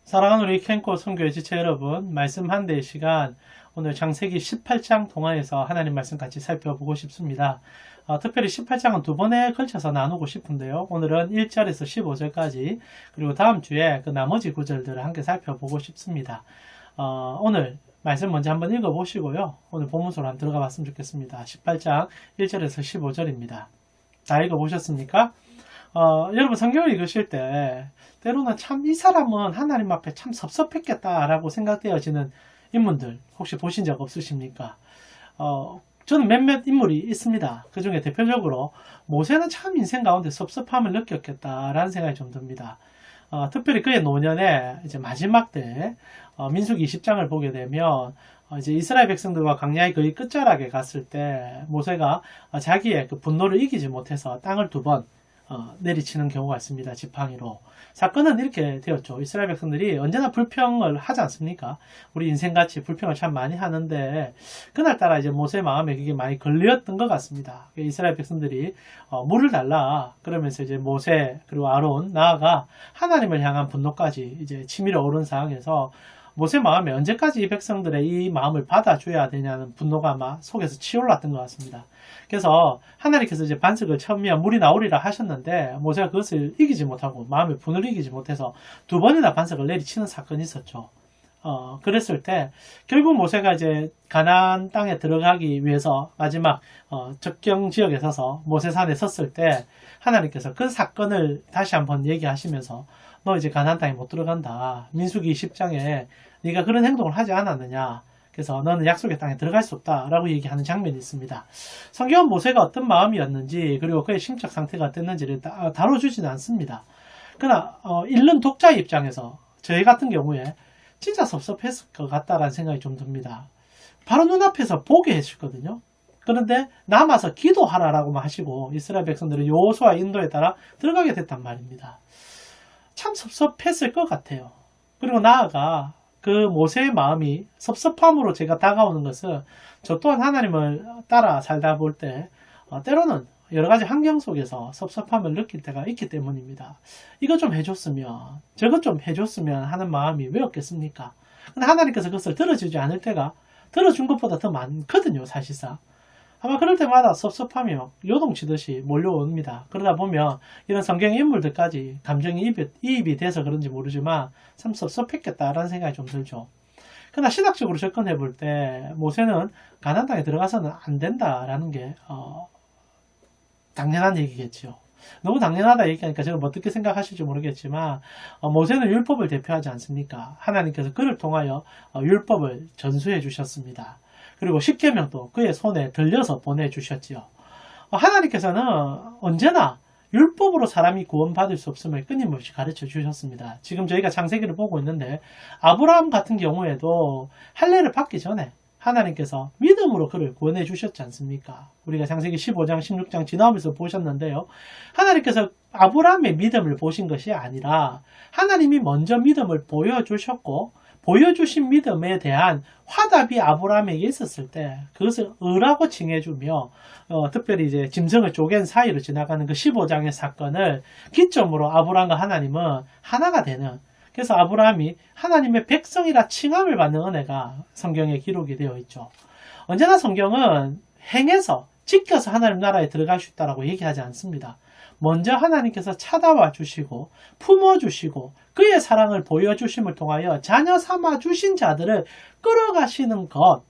사랑하는 우리 캔코 선교의 지체 여러분, 말씀 한 대의 시간, 오늘 창세기 18장 동화에서 하나님 말씀 같이 살펴보고 싶습니다. 특별히 18장은 두 번에 걸쳐서 나누고 싶은데요. 오늘은 1절에서 15절까지, 그리고 다음 주에 그 나머지 구절들을 함께 살펴보고 싶습니다. 오늘 말씀 먼저 한번 읽어보시고요. 오늘 본문으로 한번 들어가 봤으면 좋겠습니다. 18장 1절에서 15절입니다. 다 읽어보셨습니까? 여러분 성경을 읽으실 때 때로는 참 이 사람은 하나님 앞에 참 섭섭했겠다라고 생각되어지는 인물들 혹시 보신 적 없으십니까? 저는 몇몇 인물이 있습니다. 그 중에 대표적으로 모세는 참 인생 가운데 섭섭함을 느꼈겠다라는 생각이 좀 듭니다. 특별히 그의 노년에 이제 마지막 때 민수기 20장을 보게 되면 이제 이스라엘 백성들과 광야의 거의 끝자락에 갔을 때 모세가 자기의 그 분노를 이기지 못해서 땅을 두 번 내리치는 경우가 있습니다. 지팡이로. 사건은 이렇게 되었죠. 이스라엘 백성들이 언제나 불평을 하지 않습니까? 우리 인생같이 불평을 참 많이 하는데 그날따라 이제 모세 마음에 그게 많이 걸렸던 것 같습니다. 이스라엘 백성들이 물을 달라 그러면서 이제 모세 그리고 아론 나아가 하나님을 향한 분노까지 이제 치밀어 오른 상황에서 모세 마음에 언제까지 이 백성들의 이 마음을 받아줘야 되냐는 분노가 아마 속에서 치올랐던 것 같습니다. 그래서 하나님께서 이제 반석을 쳐면 물이 나오리라 하셨는데 모세가 그것을 이기지 못하고 마음의 분을 이기지 못해서 두 번이나 반석을 내리치는 사건이 있었죠. 그랬을 때 결국 모세가 이제 가나안 땅에 들어가기 위해서 마지막 적경 지역에 서서 모세산에 섰을 때 하나님께서 그 사건을 다시 한번 얘기하시면서 너 이제 가나안 땅에 못 들어간다. 민수기 10장에 네가 그런 행동을 하지 않았느냐. 그래서 너는 약속의 땅에 들어갈 수 없다라고 얘기하는 장면이 있습니다. 성경은 모세가 어떤 마음이었는지 그리고 그의 심적 상태가 어땠는지를 다뤄주지는 않습니다. 그러나 읽는 독자 입장에서 저희 같은 경우에 진짜 섭섭했을 것 같다라는 생각이 좀 듭니다. 바로 눈앞에서 보게 해주거든요. 그런데 남아서 기도하라라고만 하시고 이스라엘 백성들은 여호수아 인도에 따라 들어가게 됐단 말입니다. 참 섭섭했을 것 같아요. 그리고 나아가 그 모세의 마음이 섭섭함으로 제가 다가오는 것은 저 또한 하나님을 따라 살다 볼 때 때로는 여러 가지 환경 속에서 섭섭함을 느낄 때가 있기 때문입니다. 이거 좀 해줬으면 저것 좀 해줬으면 하는 마음이 왜 없겠습니까? 근데 하나님께서 그것을 들어주지 않을 때가 들어준 것보다 더 많거든요. 사실상. 아마 그럴 때마다 섭섭함이 막 요동치듯이 몰려옵니다. 그러다 보면 이런 성경 인물들까지 감정이 이입이 돼서 그런지 모르지만 참 섭섭했겠다라는 생각이 좀 들죠. 그러나 신학적으로 접근해 볼 때 모세는 가나안 땅에 들어가서는 안 된다라는 게 당연한 얘기겠죠. 너무 당연하다 얘기하니까 제가 어떻게 생각하실지 모르겠지만 모세는 율법을 대표하지 않습니까? 하나님께서 그를 통하여 율법을 전수해 주셨습니다. 그리고 십계명도 그의 손에 들려서 보내주셨지요. 하나님께서는 언제나 율법으로 사람이 구원받을 수 없음을 끊임없이 가르쳐 주셨습니다. 지금 저희가 창세기를 보고 있는데 아브라함 같은 경우에도 할례를 받기 전에 하나님께서 믿음으로 그를 구원해 주셨지 않습니까? 우리가 창세기 15장, 16장 지나오면서 보셨는데요. 하나님께서 아브라함의 믿음을 보신 것이 아니라 하나님이 먼저 믿음을 보여주셨고 보여주신 믿음에 대한 화답이 아브라함에게 있었을 때 그것을 의라고 칭해주며 특별히 이제 짐승을 쪼갠 사이로 지나가는 그 15장의 사건을 기점으로 아브라함과 하나님은 하나가 되는 그래서 아브라함이 하나님의 백성이라 칭함을 받는 은혜가 성경에 기록이 되어 있죠. 언제나 성경은 행해서 지켜서 하나님 나라에 들어갈 수 있다고 얘기하지 않습니다. 먼저 하나님께서 찾아와 주시고 품어주시고 그의 사랑을 보여주심을 통하여 자녀 삼아 주신 자들을 끌어가시는 것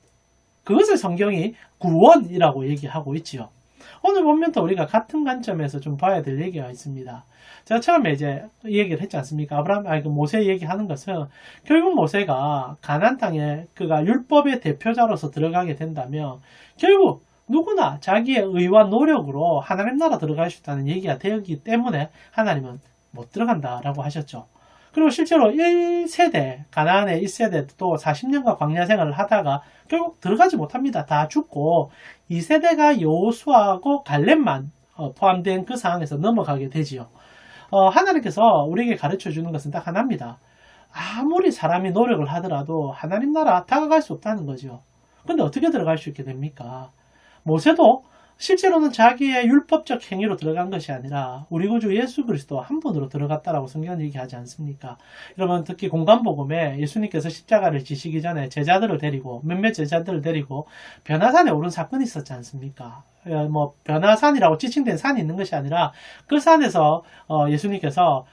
그것을 성경이 구원이라고 얘기하고 있지요. 오늘 보면 또 우리가 같은 관점에서 좀 봐야 될 얘기가 있습니다. 제가 처음에 이제 이 얘기를 했지 않습니까? 모세 얘기하는 것은 결국 모세가 가나안 땅에 그가 율법의 대표자로서 들어가게 된다면 결국 누구나 자기의 의와 노력으로 하나님 나라 들어갈 수 있다는 얘기가 되었기 때문에 하나님은 못 들어간다라고 하셨죠. 그리고 실제로 1세대, 가나안의 1세대도 40년간 광야 생활을 하다가 결국 들어가지 못합니다. 다 죽고 2세대가 여호수아하고 갈렙만 포함된 그 상황에서 넘어가게 되지요. 하나님께서 우리에게 가르쳐 주는 것은 딱 하나입니다. 아무리 사람이 노력을 하더라도 하나님 나라 다가갈 수 없다는 거죠. 근데 어떻게 들어갈 수 있게 됩니까? 모세도 실제로는 자기의 율법적 행위로 들어간 것이 아니라 우리 구주 예수 그리스도 한 분으로 들어갔다라고 성경은 얘기하지 않습니까? 여러분 특히 공관복음에 예수님께서 십자가를 지시기 전에 제자들을 데리고 몇몇 제자들을 데리고 변화산에 오른 사건이 있었지 않습니까? 뭐 변화산이라고 지칭된 산이 있는 것이 아니라 그 산에서 예수님께서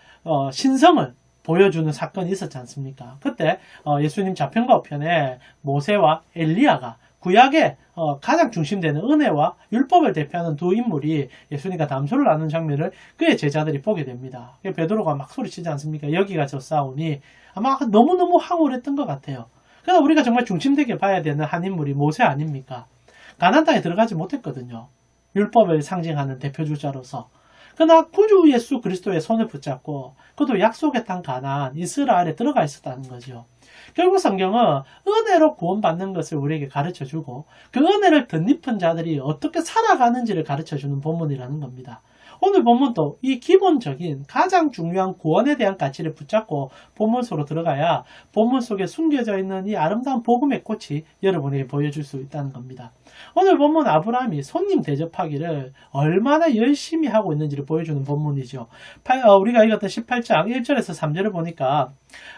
신성을 보여주는 사건이 있었지 않습니까? 그때 예수님 자편가호편에 모세와 엘리야가 구약의 가장 중심되는 은혜와 율법을 대표하는 두 인물이 예수님과 담소를 나누는 장면을 그의 제자들이 보게 됩니다. 베드로가 막 소리치지 않습니까? 여기가 저 싸우니 아마 너무너무 황홀했던 것 같아요. 그러나 우리가 정말 중심되게 봐야 되는 한 인물이 모세 아닙니까? 가나안 땅에 들어가지 못했거든요. 율법을 상징하는 대표주자로서. 그러나 구주 예수 그리스도의 손을 붙잡고 그도 약속의 땅 가나안 이스라엘에 들어가 있었다는 거죠. 결국 성경은 은혜로 구원받는 것을 우리에게 가르쳐주고 그 은혜를 덧입은 자들이 어떻게 살아가는지를 가르쳐주는 본문이라는 겁니다. 오늘 본문도 이 기본적인 가장 중요한 구원에 대한 가치를 붙잡고 본문 속으로 들어가야 본문 속에 숨겨져 있는 이 아름다운 복음의 꽃이 여러분에게 보여줄 수 있다는 겁니다. 오늘 본문 아브라함이 손님 대접하기를 얼마나 열심히 하고 있는지를 보여주는 본문이죠. 우리가 읽었던 18장 1절에서 3절을 보니까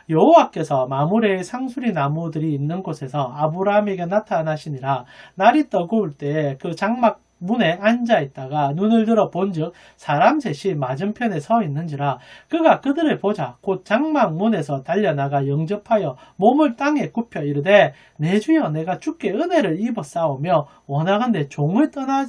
여호와께서 마므레의 상수리 나무들이 있는 곳에서 아브라함에게 나타나시니라. 날이 떠구울 때 그 장막 문에 앉아 있다가 눈을 들어 본즉 사람 셋이 맞은편에 서 있는지라. 그가 그들을 보자 곧 장막 문에서 달려나가 영접하여 몸을 땅에 굽혀 이르되 내 주여 내가 주께 은혜를 입어 싸우며 원하건대 종을 떠나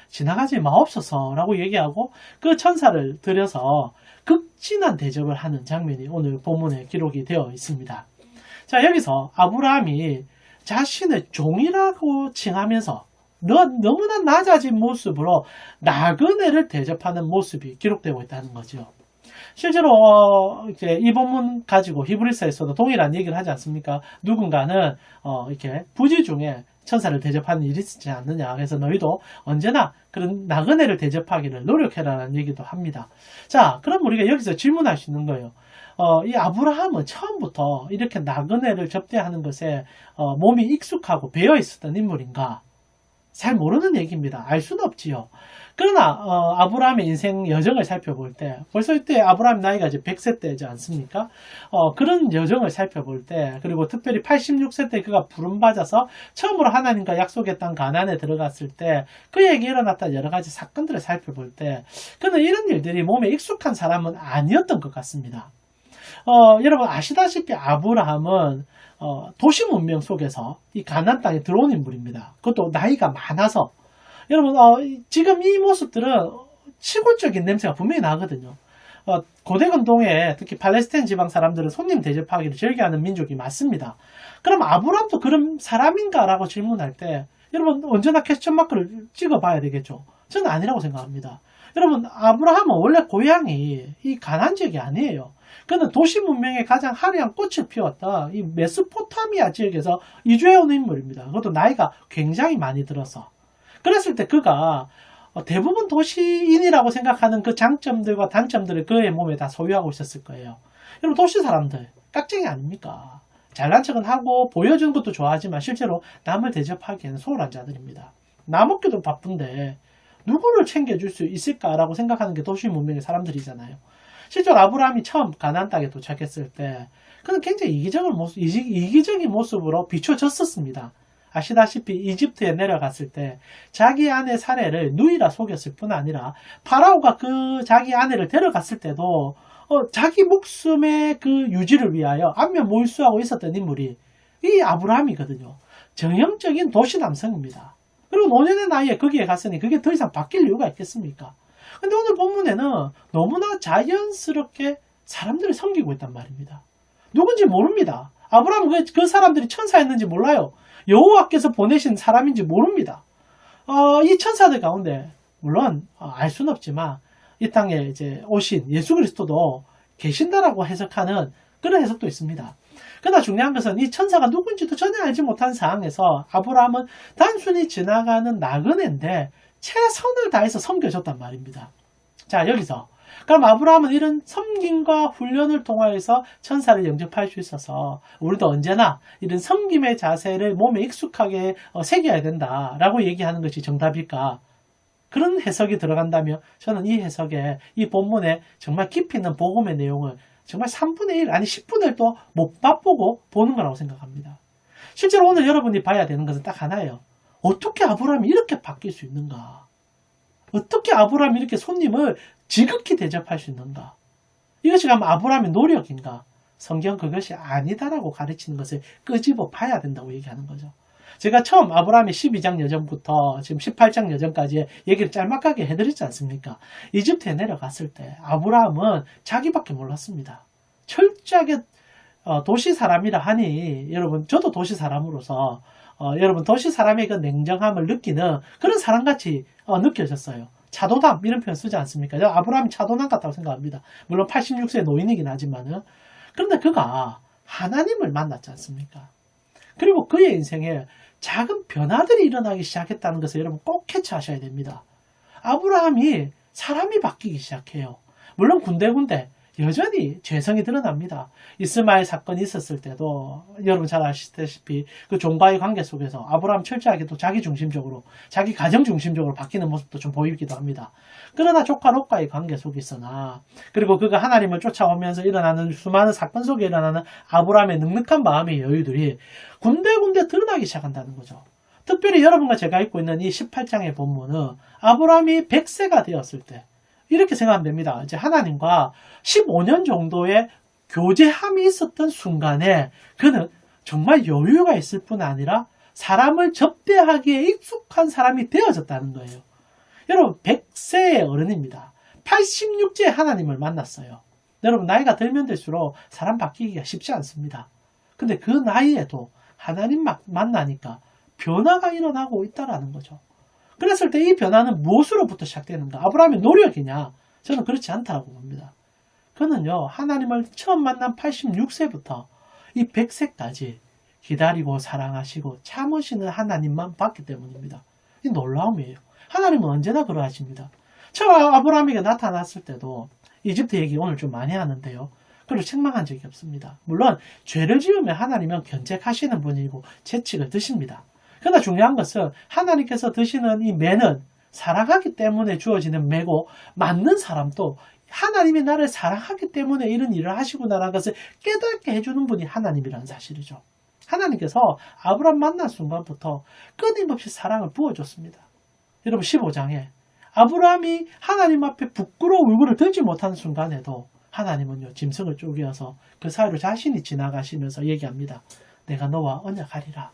지나가지 마옵소서라고 얘기하고 그 천사를 들여서 극진한 대접을 하는 장면이 오늘 본문에 기록이 되어 있습니다. 자, 여기서 아브라함이 자신을 종이라고 칭하면서 너무나 낮아진 모습으로 나그네를 대접하는 모습이 기록되고 있다는 거죠. 실제로 이제 이 본문 가지고 히브리서에서도 동일한 얘기를 하지 않습니까? 누군가는 이렇게 부지 중에 천사를 대접하는 일이 있지 않느냐. 그래서 너희도 언제나 그런 나그네를 대접하기를 노력해라라는 얘기도 합니다. 자, 그럼 우리가 여기서 질문할 수 있는 거예요. 이 아브라함은 처음부터 이렇게 나그네를 접대하는 것에 몸이 익숙하고 배어 있었던 인물인가? 잘 모르는 얘기입니다. 알 수는 없지요. 그러나 아브라함의 인생 여정을 살펴볼 때 벌써 이때 아브라함 나이가 이제 100세 때지 않습니까? 그런 여정을 살펴볼 때 그리고 특별히 86세 때 그가 부름받아서 처음으로 하나님과 약속의 땅 가나안에 들어갔을 때 그에게 일어났던 여러 가지 사건들을 살펴볼 때 그는 이런 일들이 몸에 익숙한 사람은 아니었던 것 같습니다. 여러분 아시다시피 아브라함은 도시 문명 속에서 이 가나안 땅에 들어온 인물입니다. 그것도 나이가 많아서 여러분 지금 이 모습들은 시골적인 냄새가 분명히 나거든요. 고대 근동에 특히 팔레스타인 지방 사람들은 손님 대접하기를 즐겨하는 민족이 맞습니다. 그럼 아브라함도 그런 사람인가라고 질문할 때 여러분 언제나 퀘스천 마크를 찍어봐야 되겠죠. 저는 아니라고 생각합니다. 여러분 아브라함은 원래 고향이 이 가나안 지역이 아니에요. 그는 도시 문명의 가장 화려한 꽃을 피웠다. 이 메소포타미아 지역에서 이주해온 인물입니다. 그것도 나이가 굉장히 많이 들어서. 그랬을 때 그가 대부분 도시인이라고 생각하는 그 장점들과 단점들을 그의 몸에 다 소유하고 있었을 거예요. 여러분 도시 사람들 깍쟁이 아닙니까? 잘난 척은 하고 보여주는 것도 좋아하지만 실제로 남을 대접하기에는 소홀한 자들입니다. 나 먹기도 바쁜데 누구를 챙겨줄 수 있을까라고 생각하는 게 도시 문명의 사람들이잖아요. 실제로 아브라함이 처음 가나안 땅에 도착했을 때 그는 굉장히 이기적인 모습으로 비춰졌었습니다. 아시다시피 이집트에 내려갔을 때 자기 아내 사례를 누이라 속였을 뿐 아니라 파라오가 그 자기 아내를 데려갔을 때도 자기 목숨의 그 유지를 위하여 안면 몰수하고 있었던 인물이 이 아브라함이거든요. 정형적인 도시 남성입니다. 그리고 노년의 나이에 거기에 갔으니 그게 더 이상 바뀔 이유가 있겠습니까? 근데 오늘 본문에는 너무나 자연스럽게 사람들을 섬기고 있단 말입니다. 누군지 모릅니다. 아브라함은 그 사람들이 천사였는지 몰라요. 여호와께서 보내신 사람인지 모릅니다. 이 천사들 가운데 물론 알 수는 없지만 이 땅에 이제 오신 예수 그리스도도 계신다라고 해석하는 그런 해석도 있습니다. 그러나 중요한 것은 이 천사가 누군지도 전혀 알지 못한 상황에서 아브라함은 단순히 지나가는 나그네인데 최선을 다해서 섬겨줬단 말입니다. 자, 여기서 그럼 아브라함은 이런 섬김과 훈련을 통하여서 천사를 영접할 수 있어서 우리도 언제나 이런 섬김의 자세를 몸에 익숙하게 새겨야 된다라고 얘기하는 것이 정답일까? 그런 해석이 들어간다면 저는 이 해석에 이 본문에 정말 깊이 있는 복음의 내용을 정말 3분의 1 아니 10분의 1도 못 맛보고 보는 거라고 생각합니다. 실제로 오늘 여러분이 봐야 되는 것은 딱 하나예요. 어떻게 아브라함이 이렇게 바뀔 수 있는가? 어떻게 아브라함이 이렇게 손님을 지극히 대접할 수 있는가? 이것이 그럼 아브라함의 노력인가? 성경 그것이 아니다라고 가르치는 것을 끄집어 봐야 된다고 얘기하는 거죠. 제가 처음 아브라함의 12장 여정부터 지금 18장 여정까지 얘기를 짤막하게 해드렸지 않습니까? 이집트에 내려갔을 때 아브라함은 자기밖에 몰랐습니다. 철저하게 도시 사람이라 하니 여러분 저도 도시 사람으로서 여러분 도시 사람의 그 냉정함을 느끼는 그런 사람같이 느껴졌어요. 차도남 이런 표현 쓰지 않습니까? 아브라함이 차도남 같다고 생각합니다. 물론 86세 노인이긴 하지만은 그런데 그가 하나님을 만났지 않습니까? 그리고 그의 인생에 작은 변화들이 일어나기 시작했다는 것을 여러분 꼭 캐치하셔야 됩니다. 아브라함이 사람이 바뀌기 시작해요. 물론 군데군데 여전히 죄성이 드러납니다. 이스마엘 사건이 있었을 때도 여러분 잘 아시다시피 그 종과의 관계 속에서 아브라함 철저하게 또 자기 중심적으로 자기 가정 중심적으로 바뀌는 모습도 좀 보이기도 합니다. 그러나 조카 롯과의 관계 속에 있으나 그리고 그가 하나님을 쫓아오면서 일어나는 수많은 사건 속에 일어나는 아브라함의 넉넉한 마음의 여유들이 군데군데 드러나기 시작한다는 거죠. 특별히 여러분과 제가 읽고 있는 이 18장의 본문은 아브라함이 100세가 되었을 때 이렇게 생각하면 됩니다. 이제 하나님과 15년 정도의 교제함이 있었던 순간에 그는 정말 여유가 있을 뿐 아니라 사람을 접대하기에 익숙한 사람이 되어졌다는 거예요. 여러분 100세의 어른입니다. 86세에 하나님을 만났어요. 여러분 나이가 들면 들수록 사람 바뀌기가 쉽지 않습니다. 근데 그 나이에도 하나님 만나니까 변화가 일어나고 있다는 거죠. 그랬을 때 이 변화는 무엇으로부터 시작되는가? 아브라함의 노력이냐? 저는 그렇지 않다고 봅니다. 그는요, 하나님을 처음 만난 86세부터 이 100세까지 기다리고 사랑하시고 참으시는 하나님만 봤기 때문입니다. 이 놀라움이에요. 하나님은 언제나 그러하십니다. 처음 아브라함에게 나타났을 때도 이집트 얘기 오늘 좀 많이 하는데요. 그걸 책망한 적이 없습니다. 물론 죄를 지으면 하나님은 견책하시는 분이고 채찍을 드십니다. 그러나 중요한 것은 하나님께서 드시는 이 매는 사랑하기 때문에 주어지는 매고 맞는 사람도 하나님이 나를 사랑하기 때문에 이런 일을 하시구나라는 것을 깨닫게 해주는 분이 하나님이라는 사실이죠. 하나님께서 아브라함 만난 순간부터 끊임없이 사랑을 부어줬습니다. 여러분 15장에 아브라함이 하나님 앞에 부끄러워 얼굴을 들지 못하는 순간에도 하나님은요 짐승을 쪼개어서 그 사이로 자신이 지나가시면서 얘기합니다. 내가 너와 언약하리라.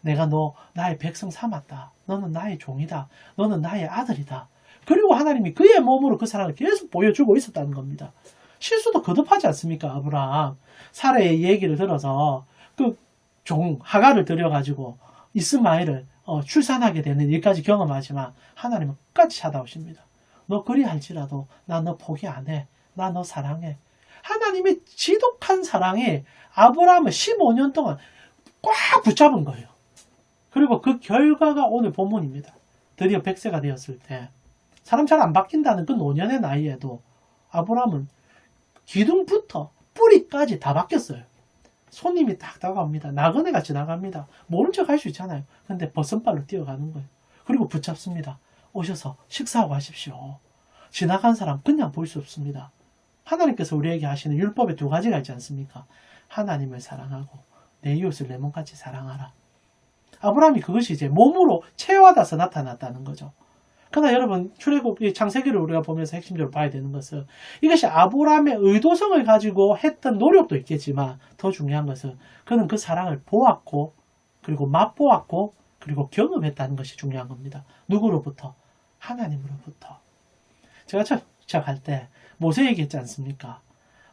내가 너 나의 백성 삼았다. 너는 나의 종이다. 너는 나의 아들이다. 그리고 하나님이 그의 몸으로 그 사랑을 계속 보여주고 있었다는 겁니다. 실수도 거듭하지 않습니까? 아브라함 사라의 얘기를 들어서 그 종 하가를 들여가지고 이스마엘을 출산하게 되는 일까지 경험하지만 하나님은 끝까지 찾아오십니다. 너 그리할지라도 나 너 포기 안 해. 나 너 사랑해. 하나님의 지독한 사랑이 아브라함을 15년 동안 꽉 붙잡은 거예요. 그리고 그 결과가 오늘 본문입니다. 드디어 100세가 되었을 때 사람 잘 안 바뀐다는 그 노년의 나이에도 아브라함은 기둥부터 뿌리까지 다 바뀌었어요. 손님이 딱 다가옵니다. 나그네같이 나갑니다. 모른 척 할 수 있잖아요. 근데 벗은발로 뛰어가는 거예요. 그리고 붙잡습니다. 오셔서 식사하고 가십시오. 지나간 사람 그냥 볼 수 없습니다. 하나님께서 우리에게 하시는 율법에 두 가지가 있지 않습니까? 하나님을 사랑하고 내 이웃을 내 몸같이 사랑하라. 아브라함이 그것이 이제 몸으로 체화돼서 나타났다는 거죠. 그러나 여러분 출애굽 창세기를 우리가 보면서 핵심적으로 봐야 되는 것은 이것이 아브라함의 의도성을 가지고 했던 노력도 있겠지만 더 중요한 것은 그는 그 사랑을 보았고 그리고 맛보았고 그리고 경험했다는 것이 중요한 겁니다. 누구로부터? 하나님으로부터. 제가 시작할 때 모세 얘기했지 않습니까?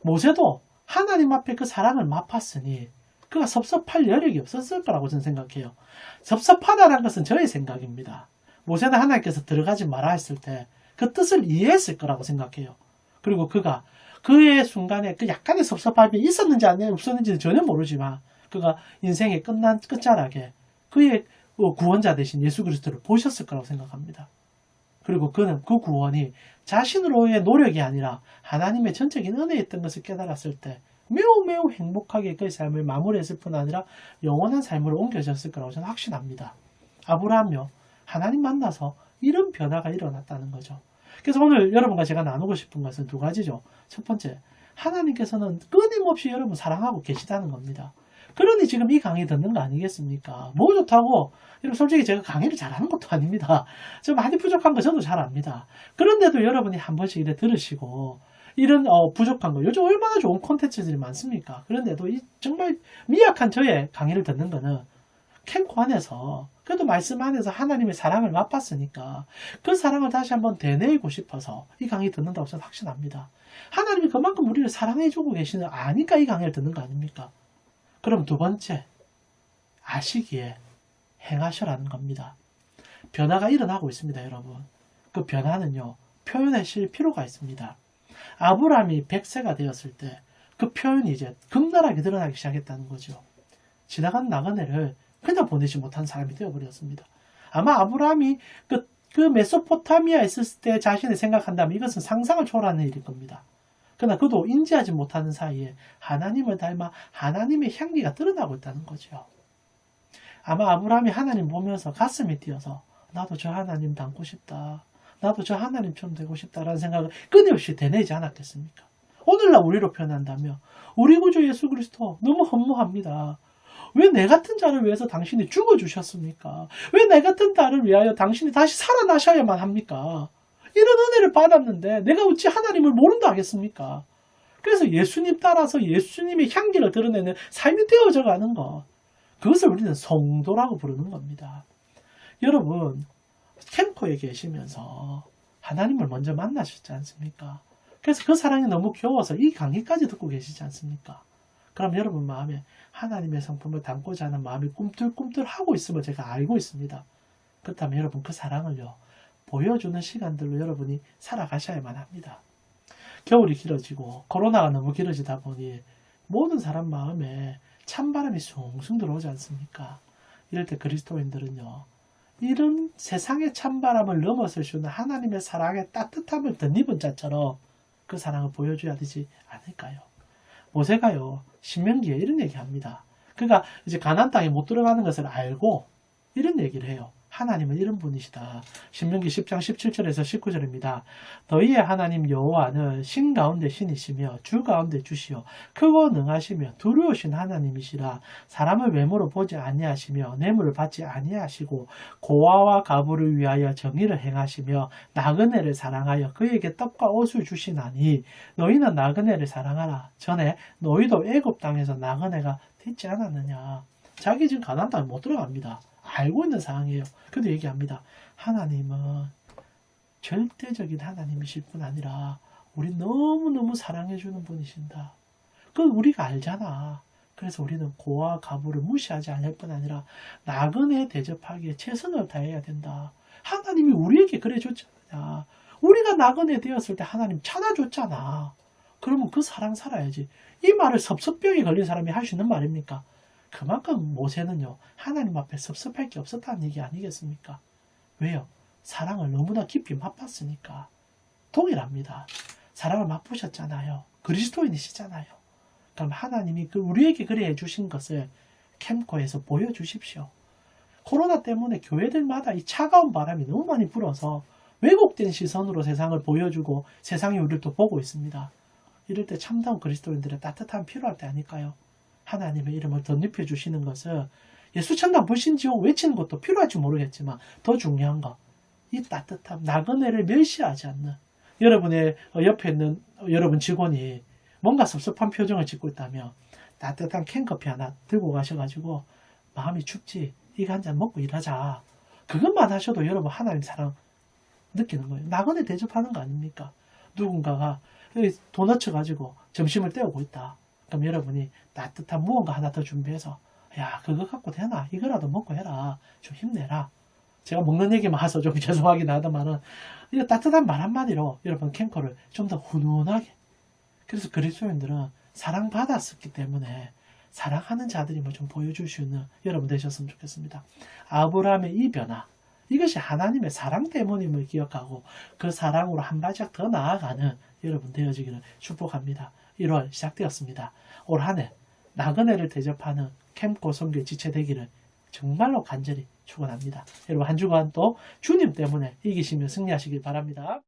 모세도 하나님 앞에 그 사랑을 맛봤으니 그가 섭섭할 여력이 없었을 거라고 저는 생각해요. 섭섭하다는 것은 저의 생각입니다. 모세는 하나님께서 들어가지 마라 했을 때 그 뜻을 이해했을 거라고 생각해요. 그리고 그가 그의 순간에 그 약간의 섭섭함이 있었는지 아니면 없었는지는 전혀 모르지만 그가 인생의 끝자락에 그의 구원자 되신 예수 그리스도를 보셨을 거라고 생각합니다. 그리고 그는 그 구원이 자신으로의 노력이 아니라 하나님의 전적인 은혜였던 것을 깨달았을 때 매우 행복하게 그의 삶을 마무리했을 뿐 아니라 영원한 삶으로 옮겨졌을 거라고 저는 확신합니다. 아브라함요 하나님 만나서 이런 변화가 일어났다는 거죠. 그래서 오늘 여러분과 제가 나누고 싶은 것은 두 가지죠. 첫 번째, 하나님께서는 끊임없이 여러분 사랑하고 계시다는 겁니다. 그러니 지금 이 강의 듣는 거 아니겠습니까? 뭐 좋다고, 여러분 솔직히 제가 강의를 잘하는 것도 아닙니다. 좀 많이 부족한 거 저도 잘 압니다. 그런데도 여러분이 한 번씩 이래 들으시고 이런 부족한 거, 요즘 얼마나 좋은 콘텐츠들이 많습니까? 그런데도 이 정말 미약한 저의 강의를 듣는 거는 캠코 안에서 그래도 말씀 안에서 하나님의 사랑을 맛봤으니까 그 사랑을 다시 한번 되뇌이고 싶어서 이 강의 듣는다고 저는 확신합니다. 하나님이 그만큼 우리를 사랑해주고 계시는 아니까 이 강의를 듣는 거 아닙니까? 그럼 두 번째, 아시기에 행하셔라는 겁니다. 변화가 일어나고 있습니다, 여러분. 그 변화는요, 표현하실 필요가 있습니다. 아브라함이 100세가 되었을 때 그 표현이 이제 극렬하게 드러나기 시작했다는 거죠. 지나간 나그네를 그냥 보내지 못한 사람이 되어버렸습니다. 아마 아브라함이 그 메소포타미아에 있을 때 자신을 생각한다면 이것은 상상을 초월하는 일일 겁니다. 그러나 그도 인지하지 못하는 사이에 하나님을 닮아 하나님의 향기가 드러나고 있다는 거죠. 아마 아브라함이 하나님 보면서 가슴이 뛰어서 나도 저 하나님 닮고 싶다. 나도 저 하나님처럼 되고 싶다라는 생각을 끊임없이 되뇌지 않았겠습니까? 오늘날 우리로 표현한다면 우리 구주 예수 그리스도 너무 허무합니다. 왜 내 같은 자를 위해서 당신이 죽어주셨습니까? 왜 내 같은 자를 위하여 당신이 다시 살아나셔야만 합니까? 이런 은혜를 받았는데 내가 어찌 하나님을 모른다 하겠습니까? 그래서 예수님 따라서 예수님의 향기를 드러내는 삶이 되어져 가는 것. 그것을 우리는 성도라고 부르는 겁니다. 여러분, 캠코에 계시면서 하나님을 먼저 만나셨지 않습니까? 그래서 그 사랑이 너무 겨워서 이 강의까지 듣고 계시지 않습니까? 그럼 여러분 마음에 하나님의 성품을 담고자 하는 마음이 꿈틀꿈틀하고 있음을 제가 알고 있습니다. 그렇다면 여러분 그 사랑을요, 보여주는 시간들로 여러분이 살아가셔야만 합니다. 겨울이 길어지고 코로나가 너무 길어지다 보니 모든 사람 마음에 찬바람이 숭숭 들어오지 않습니까? 이럴 때 그리스도인들은요, 이런 세상의 찬바람을 넘어설 수 있는 하나님의 사랑의 따뜻함을 덧입은 자처럼 그 사랑을 보여줘야 되지 않을까요? 모세가요, 신명기에 이런 얘기합니다. 그러니까 이제 가나안 땅에 못 들어가는 것을 알고 이런 얘기를 해요. 하나님은 이런 분이시다. 신명기 10장 17절에서 19절입니다. 너희의 하나님 여호와는 신 가운데 신이시며 주 가운데 주시요 크고 능하시며 두려우신 하나님이시라. 사람을 외모로 보지 아니하시며 뇌물을 받지 아니하시고 고아와 가부를 위하여 정의를 행하시며 나그네를 사랑하여 그에게 떡과 옷을 주시나니 너희는 나그네를 사랑하라. 전에 너희도 애굽 땅에서 나그네가 됐지 않았느냐. 자기 지금 가나안 땅에 못 들어갑니다. 알고 있는 상황이에요. 그래도 얘기합니다. 하나님은 절대적인 하나님이실 뿐 아니라 우리 너무너무 사랑해주는 분이신다. 그건 우리가 알잖아. 그래서 우리는 고아 가부를 무시하지 않을 뿐 아니라 나그네 대접하기에 최선을 다해야 된다. 하나님이 우리에게 그래 줬잖아. 우리가 나그네 되었을 때 하나님 찾아줬잖아. 그러면 그 사랑 살아야지. 이 말을 섭섭병이 걸린 사람이 할 수 있는 말입니까? 그만큼 모세는요, 하나님 앞에 섭섭할 게 없었다는 얘기 아니겠습니까? 왜요? 사랑을 너무나 깊이 맛봤으니까. 동일합니다. 사랑을 맛보셨잖아요. 그리스도인이시잖아요. 그럼 하나님이 우리에게 그래 해주신 것을 캠코에서 보여주십시오. 코로나 때문에 교회들마다 이 차가운 바람이 너무 많이 불어서 왜곡된 시선으로 세상을 보여주고 세상이 우리를 또 보고 있습니다. 이럴 때 참다운 그리스도인들의 따뜻함 필요할 때 아닐까요? 하나님의 이름을 덧입혀 주시는 것은 예수 천당 불신지옥 외치는 것도 필요할지 모르겠지만 더 중요한 거, 이 따뜻함, 나그네를 멸시하지 않는 여러분의 옆에 있는 여러분 직원이 뭔가 섭섭한 표정을 짓고 있다면 따뜻한 캔커피 하나 들고 가셔가지고 마음이 춥지, 이거 한 잔 먹고 일하자. 그것만 하셔도 여러분 하나님 사랑 느끼는 거예요. 나그네 대접하는 거 아닙니까? 누군가가 도너츠 가지고 점심을 때우고 있다. 그럼 여러분이 따뜻한 무언가 하나 더 준비해서 야, 그거 갖고 되나? 이거라도 먹고 해라. 좀 힘내라. 제가 먹는 얘기만 해서 좀 죄송하긴 하다만은 이 따뜻한 말 한마디로 여러분 캠코를 좀 더 훈훈하게. 그래서 그리스도인들은 사랑받았었기 때문에 사랑하는 자들임을 좀 보여줄 수 있는 여러분 되셨으면 좋겠습니다. 아브라함의 이 변화, 이것이 하나님의 사랑 때문임을 기억하고 그 사랑으로 한 발짝 더 나아가는 여러분 되어지기를 축복합니다. 1월 시작되었습니다. 올 한 해 나그네를 대접하는 캠코 선교의 지체 되기를 정말로 간절히 축원합니다. 여러분 한 주간 또 주님 때문에 이기시며 승리하시길 바랍니다.